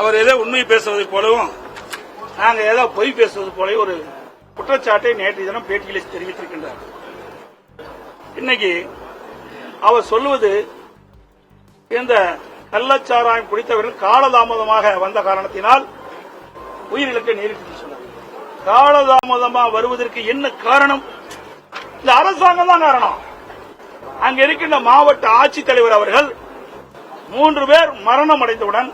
அவர் ஏதோ உண்மை பேசுவதை போலவும் நாங்க ஏதோ பொய் பேசுவது போலவும் ஒரு குற்றச்சாட்டை நேற்று தினம் பேட்டியில் தெரிவித்திருக்கின்றார். இன்னைக்கு அவர் சொல்லுவது இந்த கள்ளச்சாராயம் குடித்தவர்கள் காலதாமதமாக வந்த காரணத்தினால் உயிரிழக்க நேரிட்டு சொன்னார். காலதாமதமாக வருவதற்கு என்ன காரணம்? இந்த அரசாங்கம் தான் காரணம். அங்க இருக்கின்ற மாவட்ட ஆட்சித்தலைவர் அவர்கள் 3 பேர் மரணம் அடைந்தவுடன்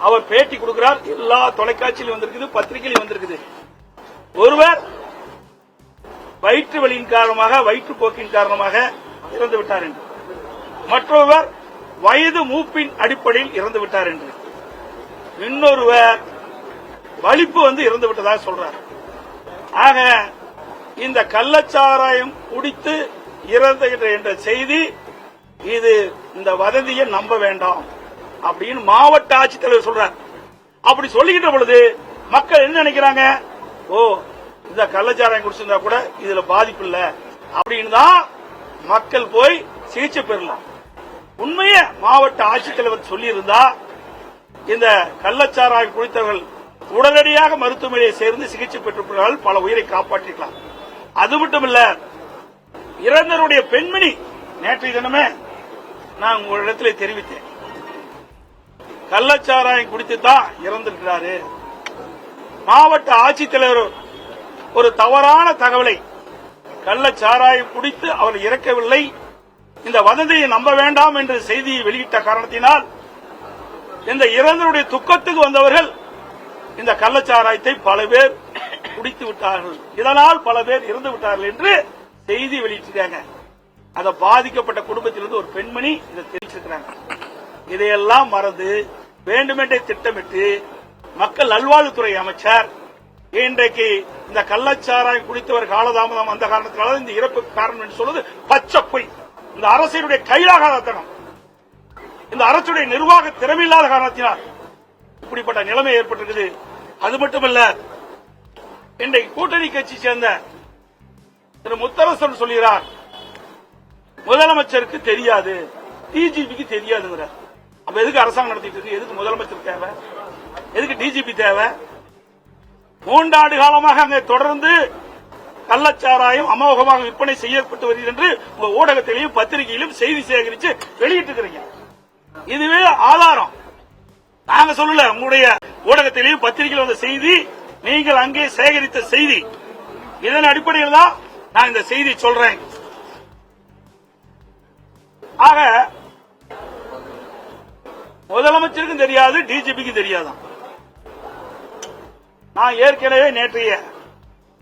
அவர் பேட்டி கொடுக்கிறார். எல்லா தொலைக்காட்சியிலும் வந்திருக்குது, பத்திரிகையிலும் வந்திருக்குது. ஒருவர் வயிற்று வலியின் காரணமாக, வயிற்றுப்போக்கின் காரணமாக இறந்து விட்டார் என்று, மற்றொருவர் வயது மூப்பின் அடிப்படையில் இறந்து விட்டார் என்று, இன்னொருவர் வலிப்பு இறந்து விட்டதாக சொல்றார். ஆக இந்த கள்ளச்சாராயம் குடித்து இறந்த என்ற செய்தி, இது இந்த வதந்தியை நம்ப வேண்டாம் அப்படின்னு மாவட்ட ஆட்சித்தலைவர் சொல்றார். அப்படி சொல்லுகின்ற பொழுது மக்கள் என்ன நினைக்கிறாங்க? ஓ, இந்த கள்ளச்சாராயம் குடிச்சிருந்தா கூட இதுல பாதிப்பு இல்ல அப்படின்னு தான் மக்கள் போய் சிகிச்சை பெறலாம். உண்மையே மாவட்ட ஆட்சித்தலைவர் சொல்லியிருந்தா இந்த கள்ளச்சாராயம் குடித்தவர்கள் உடனடியாக மருத்துவமனையை சேர்ந்து சிகிச்சை பெற்றுள்ளார்கள், பல உயிரை காப்பாற்றிக்கலாம். அது மட்டுமல்ல, இறந்தவருடைய பெண்மணி நேற்றைய தினமே நான் உங்களிடத்தில் தெரிவித்தேன், கள்ளச்சாராயம் குடித்து தான் இறந்திருக்கிறாரு. மாவட்ட ஆட்சித்தலைவர் ஒரு தவறான தகவலை, கள்ளச்சாராயம் குடித்து அவர் இறக்கவில்லை, இந்த வதந்தியை நம்ப வேண்டாம் என்ற செய்தியை வெளியிட்ட காரணத்தினால் இந்த இறந்தவருடைய துக்கத்துக்கு வந்தவர்கள் இந்த கள்ளச்சாராயத்தை பல பேர் குடித்து விட்டார்கள், இதனால் பல பேர் இறந்து விட்டார்கள் என்று செய்தி வெளியிட்டிருக்காங்க. அதை பாதிக்கப்பட்ட குடும்பத்திலிருந்து ஒரு பெண்மணி இதை தெரிவிச்சிருக்கிறாங்க. இதையெல்லாம் மறந்து வேண்டுமென்றே திட்டமிட்டு மக்கள் நல்வாழ்வுத்துறை அமைச்சர் இன்றைக்கு இந்த கள்ளச்சாராயம் குடித்தவர் காலதாமதம் அந்த காரணத்தினால இந்த இறப்புக்கு காரணம் என்று சொல்வது பச்சை பொய். இந்த அரசினுடைய கையாகாதத்தனம், இந்த அரசுடைய நிர்வாக திறமையில்லாத காரணத்தினால் இப்படிப்பட்ட நிலைமை ஏற்பட்டிருக்குது. அது மட்டுமல்ல, இன்றைக்கு கூட்டணி கட்சி சேர்ந்த திரு முத்தரசன் சொல்கிறார், முதலமைச்சருக்கு தெரியாது, டிஜிபிக்கு தெரியாதுங்கிறார். அப்ப எதுக்கு அரசாங்கம் நடத்திட்டு இருக்கு? எதுக்கு முதலமைச்சர் தேவை? எதுக்கு டிஜிபி தேவை? 3 ஆண்டு காலமாக அங்கே தொடர்ந்து கள்ளச்சாராயம் அமோகமாக விற்பனை செய்யப்பட்டு வருகிறது என்று உங்க ஊடகத்திலையும் பத்திரிகையிலும் செய்தி சேகரித்து வெளியிட்டிருக்கிறீங்க. இதுவே ஆதாரம். நாங்க சொல்லல, உங்களுடைய ஊடகத்திலையும் பத்திரிகையில் வந்த செய்தி, நீங்கள் அங்கே சேகரித்த செய்தி. இதன் அடிப்படையில் தான் நான் இந்த செய்தி சொல்றேன். ஆக முதலமைச்சருக்கும் தெரியாது, டிஜிபிக்கு தெரியாதான். நான் ஏற்கனவே நேற்றைய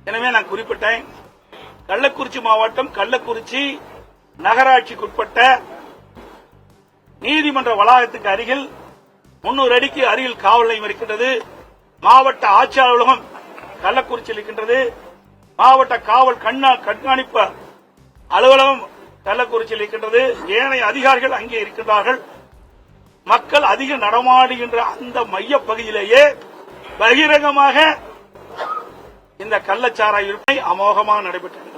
எனவே நான் குறிப்பிட்டேன், கள்ளக்குறிச்சி மாவட்டம் கள்ளக்குறிச்சி நகராட்சிக்குட்பட்ட நீதிமன்ற வளாகத்துக்கு அருகில் 300 அடிக்கு அருகில் காவல் நிலையம் இருக்கின்றது. மாவட்ட ஆட்சி அலுவலகம் கள்ளக்குறிச்சியில் இருக்கின்றது. மாவட்ட காவல் கண்காணிப்பு அலுவலகம் கள்ளக்குறிச்சியில் இருக்கின்றது. ஏனைய அதிகாரிகள் அங்கே இருக்கின்றார்கள். மக்கள் அதிக நடமாடுகின்ற அந்த மைய பகுதியிலேயே பகிரங்கமாக இந்த கள்ளச்சாராய விற்பனை அமோகமாக நடைபெற்றது.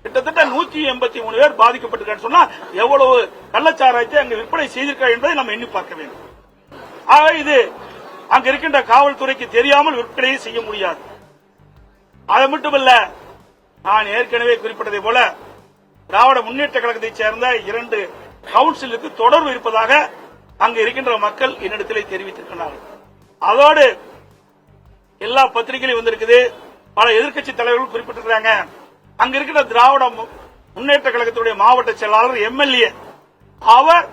கிட்டத்தட்ட 183 பேர் பாதிக்கப்பட்டிருக்காங்க. சொன்னா எவ்வளவு கள்ளச்சாராயத்தை அங்கு விற்பனை செய்திருக்கிறார் என்பதை நாம் எண்ணி பார்க்க வேண்டும். ஆக இது அங்க இருக்கின்ற காவல்துறைக்கு தெரியாமல் விற்பனையை செய்ய முடியாது. அது மட்டுமல்ல, நான் ஏற்கனவே குறிப்பிட்டதை போல திராவிட முன்னேற்ற கழகத்தைச் சேர்ந்த 2 கவுன்சிலுக்கு தொடர்பு இருப்பதாக அங்கு இருக்கின்ற மக்கள் என்னிடத்திலே தெரிவித்திருக்கிறார்கள். அதோடு எல்லா பத்திரிகையிலும் வந்திருக்குது, பல எதிர்க்கட்சி தலைவர்கள் குறிப்பிட்டிருக்கிறாங்க. அங்க இருக்கிற திராவிட முன்னேற்ற கழகத்துடைய மாவட்ட செயலாளர் எம்எல்ஏ அவர்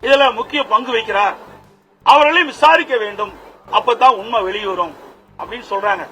இதுல முக்கிய பங்கு வகிக்கிறார், அவர்களையும் விசாரிக்க வேண்டும், அப்பதான் உண்மை வெளிவரும் அப்படின்னு சொல்றாங்க.